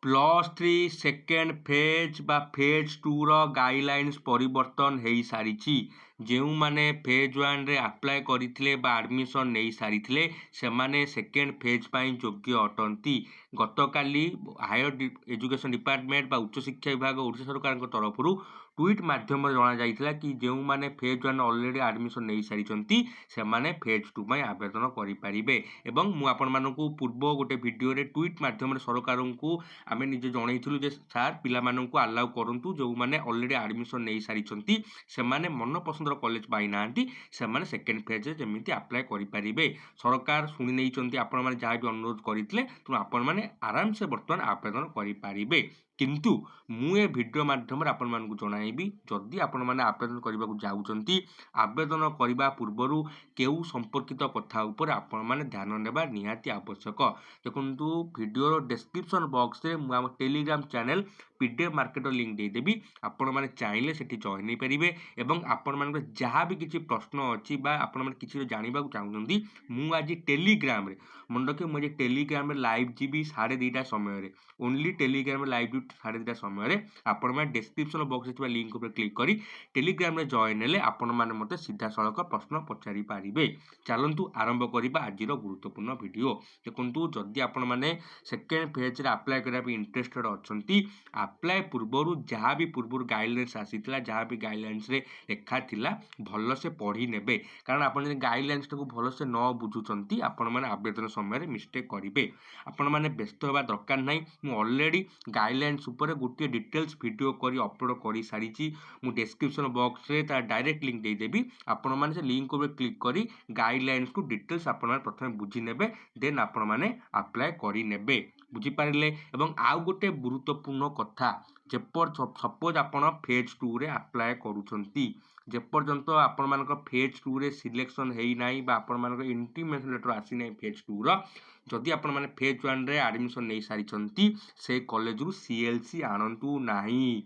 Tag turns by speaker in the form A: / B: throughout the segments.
A: +3 second phase बा phase 2 रो guidelines परिवर्तन हो सारी। जो मैंने फेज 1 रे अप्लाई करथिले बा एडमिशन नहीं सारी से माने सेकेंड फेज पाई योग्य अटंती। गतकाली हायर एजुकेशन डिपार्टमेंट बा उच्च शिक्षा विभाग ओडिशा सरकार तरफ ट्वीट माध्यम जना जाइथिला कि जो मैंने फेज 1 ऑलरेडी एडमिशन नहीं सारी से माने फेज 2 में आवेदन करें। एवं मु आपण मानकू पूर्व गोटे वीडियो रे ट्वीट माध्यम सरकार को आमे निजे जनइथिलु जे सार पिला मानकू अलाउ करंतु जो माने ऑलरेडी एडमिशन नहीं सारी से माने मन पसंदर कॉलेज पाई नांती से माने सेकेंड फेज रे जेमिति अप्लाई करि परिबे। सरकार सुनि नै चंती आपण माने जहा भी अनुरोध करितले तो आपण माने आराम से वर्तमान आवेदन करि परिबे। किंतु मु ए वीडियो माध्यम आपण मानकू जणाइबी जदि आपण माने आवेदन करबा को जाउचंती आवेदन करबा पूर्वरु केउ संपर्कित कथा ऊपर आपण माने ध्यान नेबा निहाती आवश्यक। देखंतु वीडियो डिस्क्रिप्शन बॉक्स रे मु Telegram channel PDF marketer link दे देबी। आपण माने चाहिले सेठी जॉइन नै परिबे एवं आपण माने जहा भी किछि प्रश्न अछि बा आपण माने किछि जानिबा को चाहुचंती मु आज टेलीग्राम रे मन रखे मु टेलीग्राम रे लाइव जीबी 2:30 समय रे ओनली टेलीग्राम रे लाइव 2:30 समय रे आपण माने डिस्क्रिप्शन बॉक्स रे लिंक ऊपर क्लिक करी टेलीग्राम रे जॉइन हेले आपण माने मते सीधा सड़क प्रश्न पचारि पारिबे। चलंतु आरंभ करिबा आजिरो गुरुत्वपूर्ण वीडियो। देखंतु जदि आपण माने सेकेंड फेज रे अप्लाई करिया पे इंटरेस्टेड अछंती अप्लाई पूर्वरु जहा भी पूर्वरु गाइडलाइंस आसीतिला जहा भी गाइडलाइंस रे लेखा थिला भलो से पढ़ी नेबे। कारण आपण जे गाइडलाइंस को भलो से न बुझुचंती आपण माने आवेदन समय रे मिस्टेक करिवे। आपण माने व्यस्त होबा दरकार नै। मु ऑलरेडी गाइडलाइंस ऊपर गोटे डिटेल्स वीडियो करी अपलोड करी सारिची। मु डिस्क्रिप्शन बॉक्स रे ता डायरेक्ट लिंक दे देबी। आपण माने से लिंक ऊपर क्लिक करी गाइडलाइंस को डिटेल्स आपण माने प्रथमे बुझी नेबे देन आपण माने अप्लाई करी नेबे। बुझी पारिले। एवं आउ गोटे गुरुत्वपूर्ण कथा सपोज आपण फेज 2 रे अप्लाई करूछंती जेपर्यंत आपण मानक फेज 2 रे सिलेक्शन हेई नाही बा आपण मानक इंटीमेशन लेटर आसी नाही फेज 2 रो जदि आपण माने फेज 1 रे एडमिशन नै सारिछंती से कॉलेज रु सीएलसी आनंतु नाही।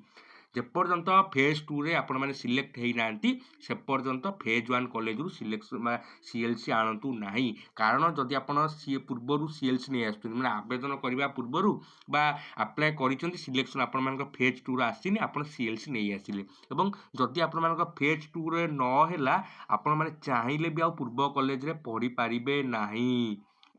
A: जेपर्यंत फेज 2 रे आपण माने सिलेक्ट हेई नांती से पर्यंत फेज 1 कॉलेज रु सिलेक्शन सीएलसी आनंतु नाही। कारण जदि आपण सी पूर्वरु सीएलसी नै आस्तु माने आवेदन करबा पूर्वरु बा अप्लाई करिसंती सिलेक्शन आपण मानक फेज 2 रो आसीनी आपण सीएलसी नै आसिले एवं जदि आपण मानक फेज 2 रे न हैला आपण माने चाहिले भी आ पूर्व कॉलेज रे पढ़ी पारिबे नाही।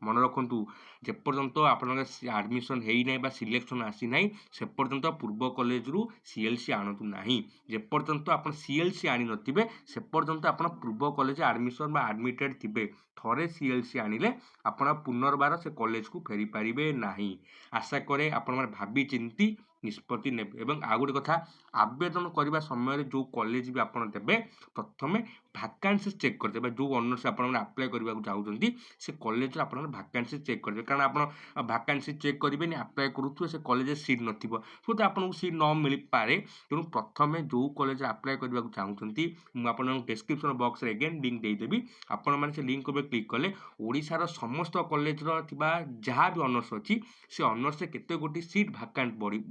A: मन रखंतु जेपर्यंत आपण एडमिशन हेई नै बा सिलेक्शन आसी नै से पर्यंत पूर्व कॉलेज रु सीएलसी आनतु नाही। जेपर्यंत आपण सीएलसी आनी नथिबे से पर्यंत आपण पूर्व कॉलेज एडमिशन बा एडमिटेड थिबे थरे सीएलसी आनिले आपण पुनर्बार से कॉलेज को फेरी पारिबे नाही। आशा करे आपण माने भाबी चिंती निष्पत्ति नेबे। एवं आ गोटे कथा आवेदन करबा समय जो कॉलेज भी आपण देबे प्रथमे वैकेंसी चेक कर देबे। जो ऑनर्स आपण माने अप्लाई करबा को चाहुचंती से कॉलेज रे आपण वैकेंसी चेक करबे। कारण आपण वैकेंसी चेक करिबेनी अप्लाई करूथु से कॉलेज सीट नथिबो तो आपण सीट न मिली पारे। तेणु प्रथमे जो कॉलेज अप्लाई करबा को चाहुचंती मु आपण डिस्क्रिप्शन बॉक्स रे अगेन लिंक दे देबी। आपण माने से लिंक ऊपर क्लिक कले ओडिसा रो समस्त कॉलेज रो थिबा जहा भी ऑनर्स अछि से ऑनर्स से केते गोटी सीट वैकेंट बड़ी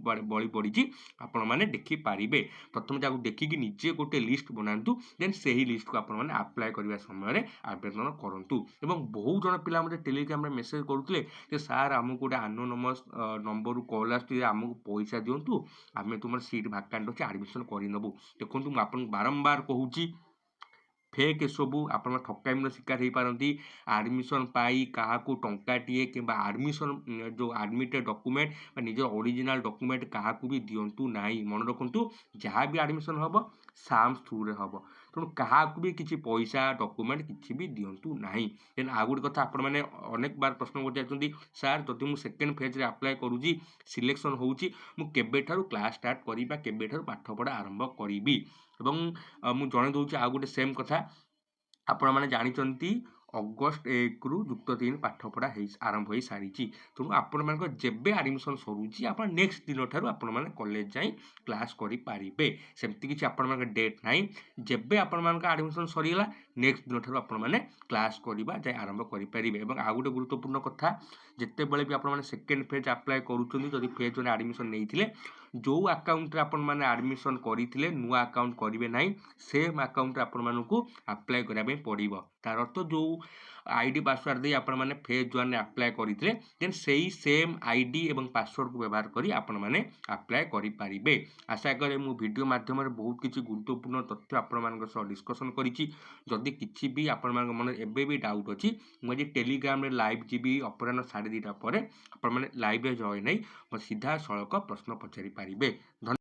A: पड़ी आपण माने देखि पारिबे। प्रथम जाको देखि कि निजे गोटे लिस्ट बनांतु देन सेही लिस्ट को आपण माने अप्लाई करबा समय रे आवेदन करंतु। एवं बहुत जन पिला मते टेलीग्राम रे मेसेज करूतले जे सर हमकु गोटे एनोनिमस नंबर रु कॉल आस्तु हमकु पैसा दियंतु आमे तुमर सीट वैकेंट अछि एडमिशन करि नबु। देखंतु म आपन बारंबार कहूची फेक सबू आपण ठकामीर शिकार हो पारती। एडमिशन पाई क्या टंकाटे कि एडमिशन जो एडमिटेड डॉक्यूमेंट निज ओरिजिनल डॉक्यूमेंट क्या भी दिंतु ना। मन रखु जहाँ भी एडमिशन हम साम्स थ्रू रे हम तेणु क्या भी किसी पैसा डॉक्यूमेंट किसी भी दिंतु ना। देन आ गोटे कथा आपण मैंने अनेक बार प्रश्न कर सार जदि मुझे सेकेंड फेज रे अप्लाई करुँची सिलेक्शन होउची मु केबेठारु क्लास स्टार्ट करी बा केबेठारु पाठ पढ़ा आरंभ करी। एवं मु जणे दउची आ गोटे सेम कथा आपण माने जानिचंती अगस्त 1 रु युक्त 3 पाठ पढ़ा आरंभ हो सारी। तेणु आपण मान जेबे एडमिशन सरुची आपण नेक्स्ट दिन ठारू आपण माने कॉलेज जाई क्लास करि पारिबे। सेमति किछि आपण मान डेट नाही जेबे आपण मान एडमिशन सरीला नेक्स्ट दिन ठारू आपण माने क्लास करिबा जाई आरंभ करि पारिबे। एवं आ गोटे गुरुत्वपूर्ण कथा जेते बेले भी आपण माने सेकेंड फेज अप्लाई करूचंती जदि फेज 1 एडमिशन नेइथिले जो अकाउंट रे आपण माने एडमिशन करिथिले नुआ अकाउंट करिवे नाही सेम अकाउंट रे आपण मानकू अप्लाई करिया पे पड़िबो। तार अर्थ जो आईडी पासवर्ड दे आपण माने फेज 1 रे अप्लाई करितले देन सेही सेम आईडी एवं पासवर्ड को व्यवहार करी आपण माने अप्लाई करि पारिबे। आशा करे मु वीडियो माध्यम रे बहुत किछि गुरुत्वपूर्ण तथ्य आपण मानक सह डिस्कशन करिछि। जदि किछि भी आपण मानक मन एबे भी डाउट अछि मु जे टेलीग्राम रे लाइव जीबी अपराह्न 2:30 पर आपण माने लाइव रे जॉइन नै सीधा सड़क प्रश्न पचारि पारिबे।